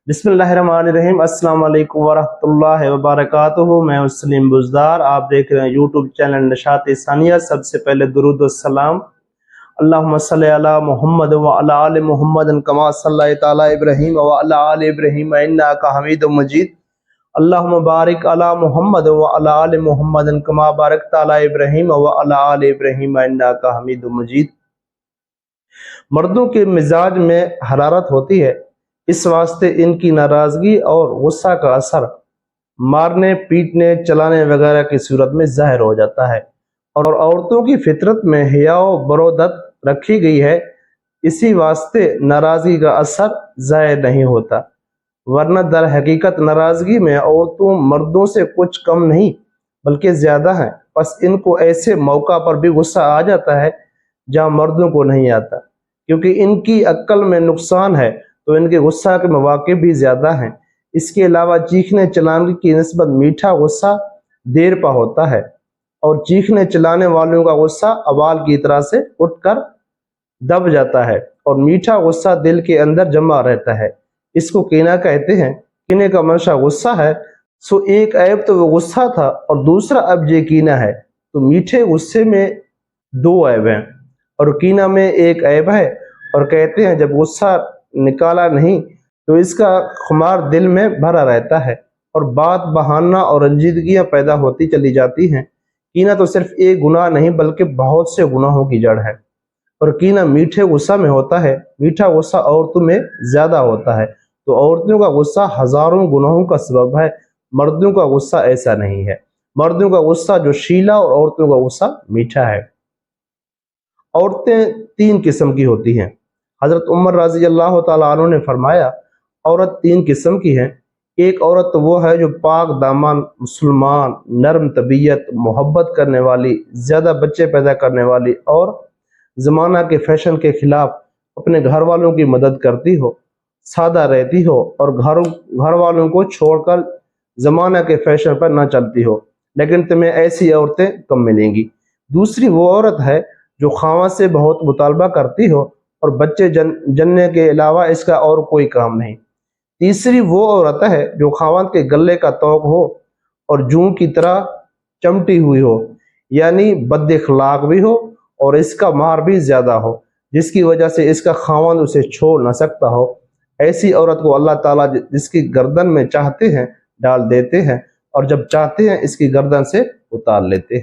बिस्मिल्लाहिर्रहमानिर्रहीम। अस्सलाम वालेकुम वरहमतुल्लाहि वबरकातुहू। मैं मुस्लिम बुज़दार, आप देख रहे हैं यूट्यूब चैनल नशात सानिया। सबसे पहले दुरूद व सलाम अल्लाहुम्मा सल्लि अला मुहम्मद व अला आलि मुहम्मद कमा सल्लैता अला इब्राहीम व अला आलि इब्राहीम इन्नका हमीदुम मजीद। अल्लाहुम्मा बारिक अला मुहम्मद व अला आलि मुहम्मद कमा बारकता अला इब्राहीम व अला आलि इब्राहीम इन्नका हमीदुम मजीद। मर्दों के मिजाज में हरारत होती है, इस वास्ते इनकी नाराजगी और गुस्सा का असर मारने, पीटने, चलाने वगैरह की सूरत में जाहिर हो जाता है। और औरतों की फितरत में हिया और बरोदत रखी गई है, इसी वास्ते नाराजगी का असर जाहिर नहीं होता। वरना दर हकीकत नाराजगी में औरतों मर्दों से कुछ कम नहीं बल्कि ज्यादा हैं। बस इनको ऐसे मौका पर भी गुस्सा आ जाता है जहां मर्दों को नहीं आता, क्योंकि इनकी अक्ल में नुकसान है तो इनके गुस्सा के मौके भी ज्यादा हैं। इसके अलावा चीखने चलाने की निस्बत मीठा गुस्सा देर पा होता है, और चीखने चलाने वालों का गुस्सा अवाल की तरह से उठकर दब जाता है, और मीठा गुस्सा दिल के अंदर जमा रहता है। इसको कीना कहते हैं। कीने का मंशा गुस्सा है। सो एक ऐब तो वो गुस्सा था और दूसरा अब ये कीना है। तो मीठे गुस्से में दो ऐब हैं और कीना में एक ऐब है। और कहते हैं जब गुस्सा निकाला नहीं तो इसका खुमार दिल में भरा रहता है और बात बहाना और रंजीदगियां पैदा होती चली जाती हैं। कीना तो सिर्फ एक गुनाह नहीं बल्कि बहुत से गुनाहों की जड़ है, और कीना मीठे गुस्सा में होता है। मीठा गुस्सा औरतों में ज्यादा होता है, तो औरतों का गुस्सा हजारों गुनाहों का सबब है। मर्दों का गुस्सा ऐसा नहीं है। मर्दों का गुस्सा जो शीला और औरतों का गुस्सा मीठा है। औरतें तीन किस्म की होती हैं। हजरत उमर रजी अल्लाह तआला अन्हु ने फरमाया, औरत तीन किस्म की है। एक औरत तो वो है जो पाक दामन, मुसलमान, नरम तबीयत, मोहब्बत करने वाली, ज्यादा बच्चे पैदा करने वाली और जमाना के फैशन के खिलाफ अपने घर वालों की मदद करती हो, सादा रहती हो और घर वालों को छोड़कर जमाना के फैशन पर न चलती हो। लेकिन तुम्हें ऐसी औरतें कम मिलेंगी। दूसरी वो औरत है जो खावा से बहुत मुतालबा करती हो और बच्चे जनने के अलावा इसका और कोई काम नहीं। तीसरी वो औरत है जो खावंद के गले का तौक हो और जूं की तरह चमटी हुई हो, यानी बद-इखलाक भी हो और इसका मार भी ज्यादा हो, जिसकी वजह से इसका खावंद उसे छोड़ न सकता हो। ऐसी औरत को अल्लाह ताला जिसकी गर्दन में चाहते हैं डाल देते हैं और जब चाहते हैं इसकी गर्दन से उतार लेते हैं।